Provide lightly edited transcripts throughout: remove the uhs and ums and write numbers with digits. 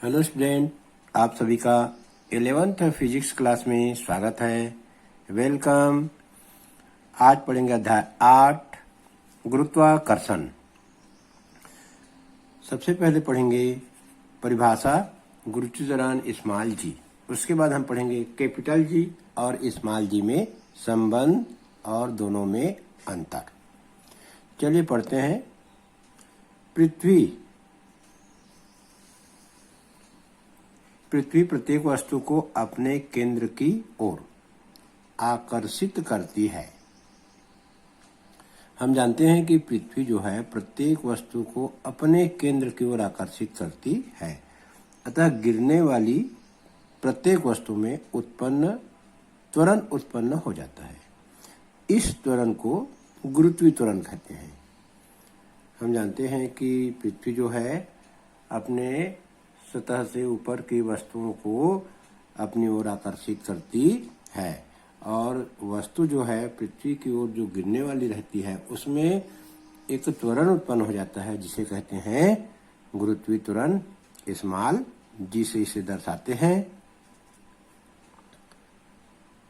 Hello student, आप सभी का 11th फिजिक्स क्लास में स्वागत है। वेलकम। आज पढ़ेंगे अध्याय 8 गुरुत्वाकर्षण। सबसे पहले पढ़ेंगे परिभाषा गुरुत्वाकर्षण स्मॉल जी। उसके बाद हम पढ़ेंगे कैपिटल जी और स्मॉल जी में संबंध और दोनों में अंतर। चलिए पढ़ते हैं। पृथ्वी प्रत्येक वस्तु को अपने केंद्र की ओर आकर्षित करती है। हम जानते हैं कि पृथ्वी जो है प्रत्येक वस्तु को अपने केंद्र की ओर आकर्षित करती है। अतः गिरने वाली प्रत्येक वस्तु में त्वरण उत्पन्न हो जाता है। इस त्वरण को गुरुत्वीय त्वरण कहते हैं। हम जानते हैं कि पृथ्वी जो है अपने सतह से ऊपर की वस्तुओं को अपनी ओर आकर्षित करती है और वस्तु जो है पृथ्वी की ओर जो गिरने वाली रहती है उसमें एक त्वरण उत्पन्न हो जाता है जिसे कहते हैं गुरुत्वीय त्वरण। स्मॉल जी से इसे दर्शाते हैं।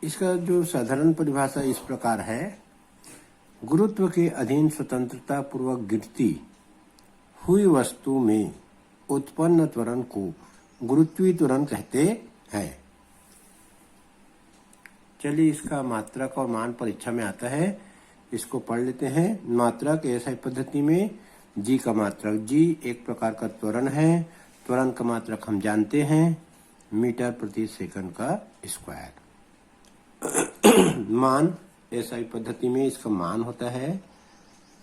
इसका जो साधारण परिभाषा इस प्रकार है। गुरुत्व के अधीन स्वतंत्रता पूर्वक गिरती हुई वस्तु में उत्पन्न त्वरण को गुरुत्वीय त्वरण कहते हैं। चलिए इसका मात्रक और मान परीक्षा में आता है, इसको पढ़ लेते हैं। मात्रक ऐसा पद्धति में जी का मात्रक, जी एक प्रकार का त्वरण है। त्वरण का मात्रक हम जानते हैं मीटर प्रति सेकंड का स्क्वायर। मान ऐसा पद्धति में इसका मान होता है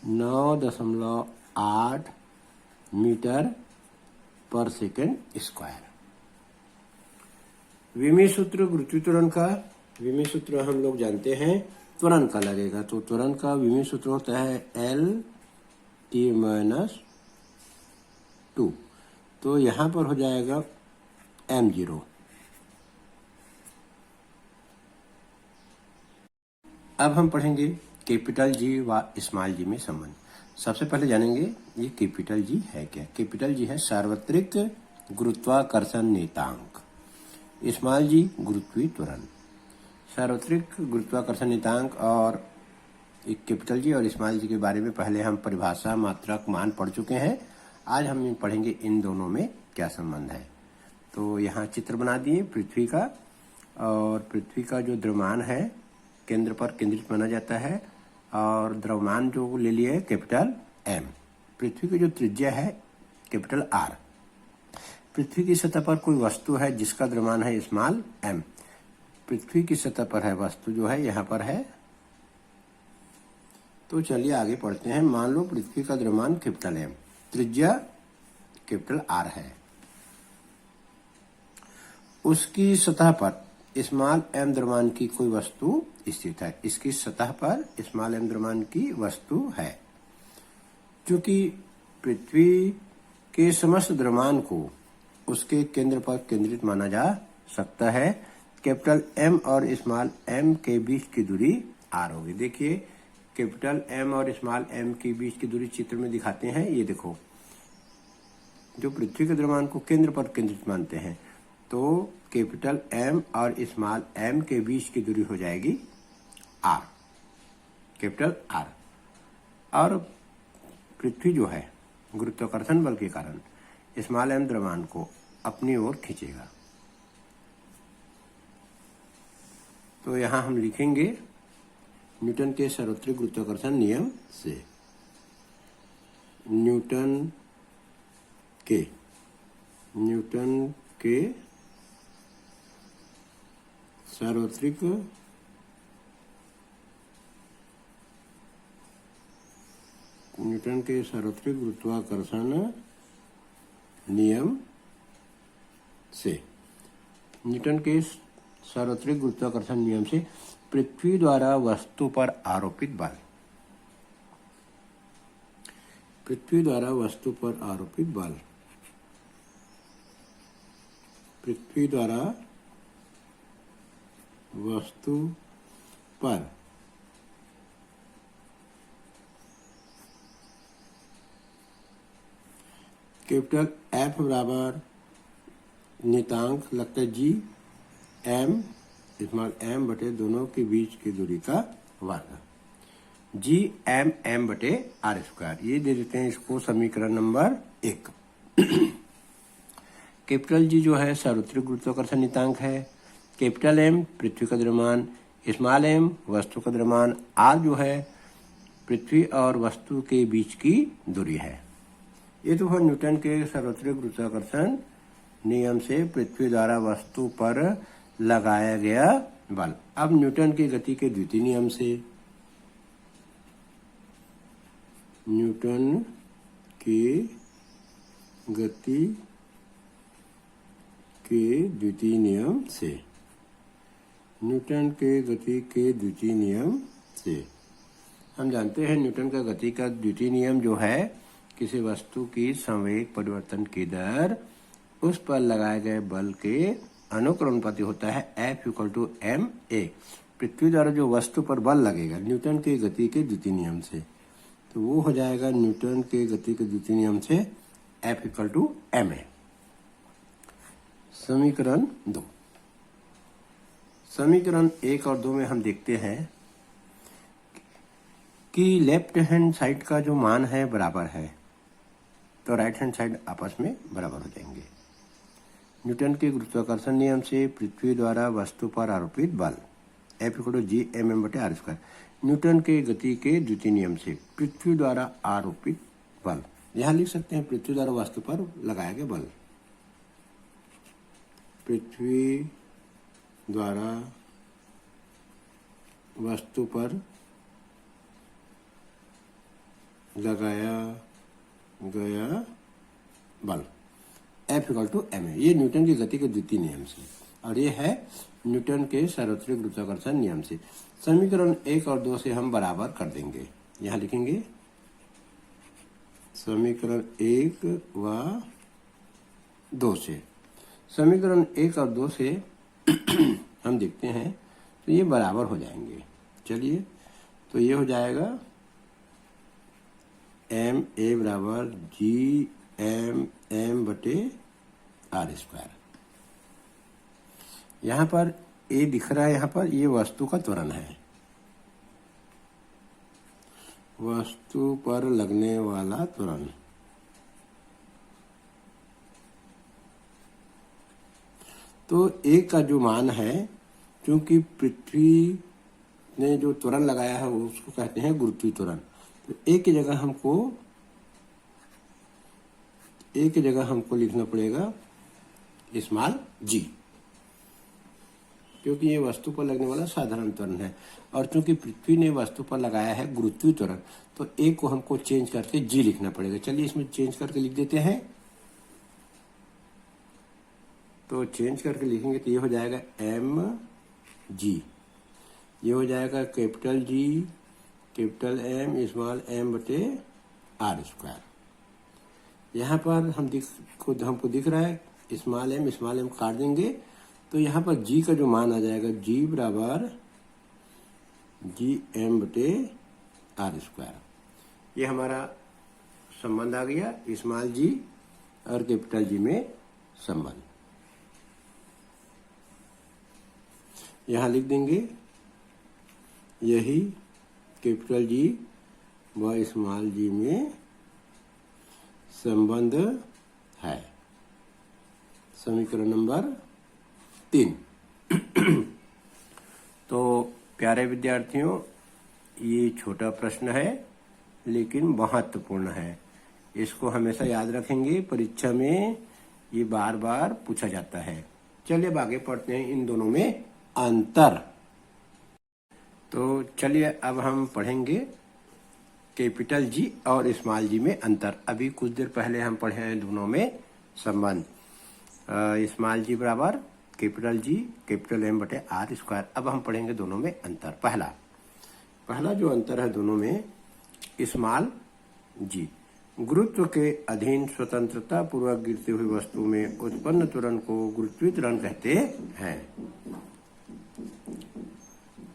9.8 मीटर पर सेकंड स्क्वायर। विमीय सूत्र गुरुत्वीय त्वरण का, विमीय सूत्र हम लोग जानते हैं त्वरण का लगेगा, तो त्वरण का विमीय सूत्र होता है L-T-2। तो यहां पर हो जाएगा m0। अब हम पढ़ेंगे कैपिटल जी व स्मॉल जी में संबंध। सबसे पहले जानेंगे ये कैपिटल जी है क्या। कैपिटल जी है सार्वत्रिक गुरुत्वाकर्षण नियतांक। स्मॉल जी गुरुत्वीय त्वरण। सार्वत्रिक गुरुत्वाकर्षण नियतांक और कैपिटल जी और स्मॉल जी के बारे में पहले हम परिभाषा, मात्रक, मान पढ़ चुके हैं। आज हम पढ़ेंगे इन दोनों में क्या संबंध है। तो यहाँ चित्र बना दिए पृथ्वी का, और पृथ्वी का जो द्रव्यमान है केंद्र पर केंद्रित माना जाता है और द्रव्यमान जो ले लिए कैपिटल M। पृथ्वी की जो त्रिज्या है कैपिटल R। पृथ्वी की सतह पर कोई वस्तु है जिसका द्रव्यमान है स्मॉल m। पृथ्वी की सतह पर है वस्तु जो है यहाँ पर है। तो चलिए आगे पढ़ते हैं। मान लो पृथ्वी का द्रव्यमान कैपिटल M, त्रिज्या कैपिटल R है। उसकी सतह पर स्मॉल m द्रव्यमान की कोई वस्तु स्थित है। इसकी सतह पर स्मॉल m द्रव्यमान की वस्तु है। क्योंकि पृथ्वी के समस्त द्रव्यमान को उसके केंद्र पर केंद्रित माना जा सकता है। कैपिटल M और स्मॉल m के बीच की दूरी r होगी। देखिए कैपिटल M और स्मॉल m के बीच की दूरी चित्र में दिखाते हैं। ये देखो, जो पृथ्वी के द्रव्यमान को केंद्र पर केंद्रित मानते हैं तो कैपिटल M और स्मॉल m के बीच की दूरी हो जाएगी r, कैपिटल R। और पृथ्वी जो है गुरुत्वाकर्षण बल के कारण स्मॉल m द्रव्यमान को अपनी ओर खींचेगा। तो यहाँ हम लिखेंगे न्यूटन के सार्वत्रिक गुरुत्वाकर्षण नियम से। न्यूटन के सार्वत्रिक गुरुत्वाकर्षण नियम से। न्यूटन के सार्वत्रिक गुरुत्वाकर्षण नियम से पृथ्वी द्वारा वस्तु पर आरोपित बल, पृथ्वी द्वारा वस्तु पर आरोपित बल, पृथ्वी द्वारा वस्तु पर कैपिटल F बराबर नियतांक लगता है जी एम स्मॉल एम बटे दोनों के बीच की दूरी का वर्ग, जी एम एम बटे आर स्क्वायर। ये दे देते हैं इसको समीकरण नंबर 1। कैपिटल जी जो है सार्वत्रिक गुरुत्वाकर्षण नियतांक है, कैपिटल एम पृथ्वी का द्रव्यमान, स्मॉल एम वस्तु का द्रव्यमान, आर जो है पृथ्वी और वस्तु के बीच की दूरी है। ये तो है न्यूटन के सार्वत्रिक गुरुत्वाकर्षण नियम से पृथ्वी द्वारा वस्तु पर लगाया गया बल। अब न्यूटन की गति के द्वितीय नियम से, न्यूटन की गति के द्वितीय नियम से, न्यूटन के गति के द्वितीय नियम से हम जानते हैं न्यूटन का गति का द्वितीय नियम जो है किसी वस्तु की संवेग परिवर्तन की दर उस पर लगाए गए बल के अनुक्रमानुपाती होता है F=ma। पृथ्वी द्वारा जो वस्तु पर बल लगेगा न्यूटन के गति के द्वितीय नियम से, तो वो हो जाएगा न्यूटन के गति के द्वितीय नियम से F=ma। समीकरण 2, समीकरण 1 और 2 में हम देखते हैं कि लेफ्ट हैंड साइड का जो मान है बराबर है, तो राइट हैंड साइड आपस में बराबर हो जाएंगे। न्यूटन के गुरुत्वाकर्षण नियम से पृथ्वी द्वारा वस्तु पर आरोपित बल F=G(m)/r²। न्यूटन के गति के द्वितीय नियम से पृथ्वी द्वारा आरोपित बल, यहां लिख सकते हैं पृथ्वी द्वारा वस्तु पर लगाया गया बल, पृथ्वी द्वारा वस्तु पर लगाया गया बल F=ma। ये न्यूटन की गति के द्वितीय नियम से, और ये है न्यूटन के सार्वत्रिक गुरुत्वाकर्षण नियम से। समीकरण 1 और 2 से हम बराबर कर देंगे, यहाँ लिखेंगे समीकरण 1 व 2 से, समीकरण 1 और 2 से हम देखते हैं तो ये बराबर हो जाएंगे। चलिए, तो ये हो जाएगा ma=G(m)m/r²। यहाँ पर ए दिख रहा है, यहाँ पर ये वस्तु का त्वरण है, वस्तु पर लगने वाला त्वरण। तो ए का जो मान है, क्योंकि पृथ्वी ने जो त्वरण लगाया है वो उसको कहते हैं गुरुत्वीय त्वरण, तो ए की जगह हमको लिखना पड़ेगा स्मॉल जी, क्योंकि ये वस्तु पर लगने वाला साधारण त्वरण है। और चूंकि पृथ्वी ने वस्तु पर लगाया है गुरुत्वीय त्वरण, तो ए को हमको चेंज करके जी लिखना पड़ेगा। चलिए इसमें चेंज करके लिख देते हैं। तो चेंज करके लिखेंगे तो ये हो जाएगा mg, ये हो जाएगा capital G capital M small m/r²। यहाँ पर हमको दिख रहा है स्मॉल एम काट देंगे, तो यहाँ पर जी का जो मान आ जाएगा G(m)/r²। ये हमारा संबंध आ गया स्मॉल जी और कैपिटल जी में संबंध। यहाँ लिख देंगे यही कैपिटल जी व स्मॉल जी में संबंध है। समीकरण नंबर 3। तो प्यारे विद्यार्थियों, ये छोटा प्रश्न है लेकिन महत्वपूर्ण है, इसको हमेशा याद रखेंगे, परीक्षा में ये बार बार पूछा जाता है। चलिए अब आगे पढ़ते हैं इन दोनों में अंतर। तो चलिए अब हम पढ़ेंगे कैपिटल जी और स्मॉल जी में अंतर। अभी कुछ देर पहले हम पढ़े हैं दोनों में संबंध, स्मॉल जी बराबर कैपिटल जी कैपिटल m/r²। अब हम पढ़ेंगे दोनों में अंतर। पहला जो अंतर है दोनों में, स्मॉल जी गुरुत्व के अधीन स्वतंत्रता पूर्वक गिरती हुई वस्तु में उत्पन्न त्वरण को गुरुत्वीय त्वरण कहते हैं।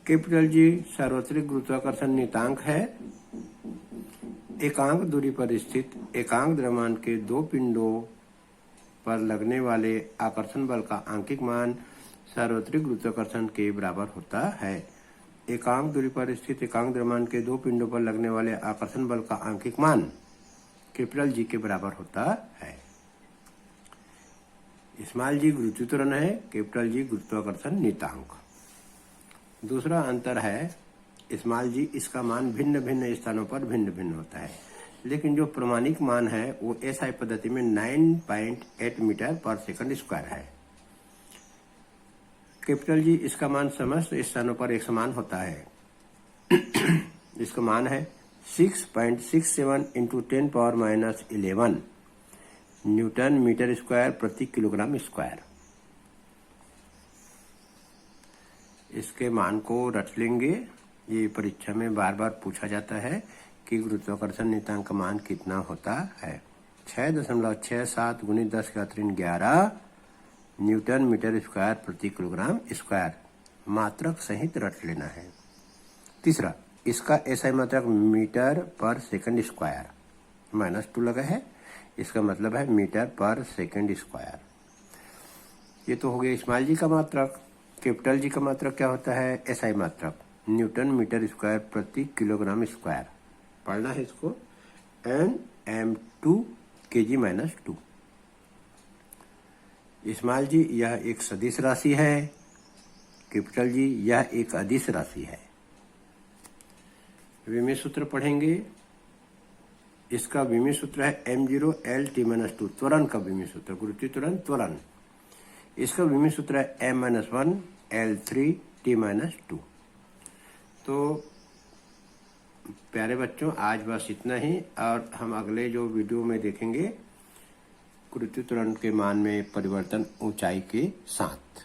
कैपिटल जी सार्वत्रिक गुरुत्वाकर्षण नियतांक है। एकांक दूरी पर स्थित एकांक द्रव्यमान के दो पिंडों पर लगने वाले आकर्षण बल का आंकिक मान सार्वत्रिक गुरुत्वाकर्षण के बराबर होता है। एकांक दूरी पर स्थित एकांक द्रव्यमान के दो पिंडों पर लगने वाले आकर्षण बल का आंकिक मान कैपिटल जी के बराबर होता है। स्मॉल जी गुरुत्वीय त्वरण है, कैपिटल जी गुरुत्वाकर्षण नियतांक। दूसरा अंतर है स्मॉल जी, इसका मान भिन्न भिन्न स्थानों पर भिन्न भिन्न होता है, लेकिन जो प्रमाणिक मान है वो एसआई पद्धति में 9.8 मीटर पर सेकंड स्क्वायर है। कैपिटल जी, इसका मान समस्त स्थानों पर एक समान होता है। इसका मान है 6.67 इंटू 10⁻⁻11 न्यूटन मीटर स्क्वायर प्रति किलोग्राम स्क्वायर। इसके मान को रट लेंगे, ये परीक्षा में बार बार पूछा जाता है कि गुरुत्वाकर्षण नियतांक का मान कितना होता है। 6.67 × 10⁻11 न्यूटन मीटर स्क्वायर प्रति किलोग्राम स्क्वायर। मात्रक सहित रट लेना है। तीसरा, इसका एसआई मात्रक मीटर पर सेकंड स्क्वायर, -2 लगा है, इसका मतलब है मीटर पर सेकंड स्क्वायर। ये तो हो गया स्मॉल जी का मात्रक। कैपिटल जी का मात्रक क्या होता है? एसआई मात्रक न्यूटन मीटर स्क्वायर प्रति किलोग्राम स्क्वायर। पढ़ना है इसको, Nm2 kg-2। स्मॉल जी यह एक सदिश राशि है, कैपिटल जी यह एक अदिश राशि है। विमीय सूत्र पढ़ेंगे। इसका विमीय सूत्र है m0 L t-2, त्वरण का विमीय सूत्र, गुरुत्वीय त्वरण त्वरण। इसका विमीय सूत्र है m-1 L3 t-2। तो प्यारे बच्चों, आज बस इतना ही, और हम अगले जो वीडियो में देखेंगे गुरुत्वीय त्वरण के मान में परिवर्तन ऊंचाई के साथ।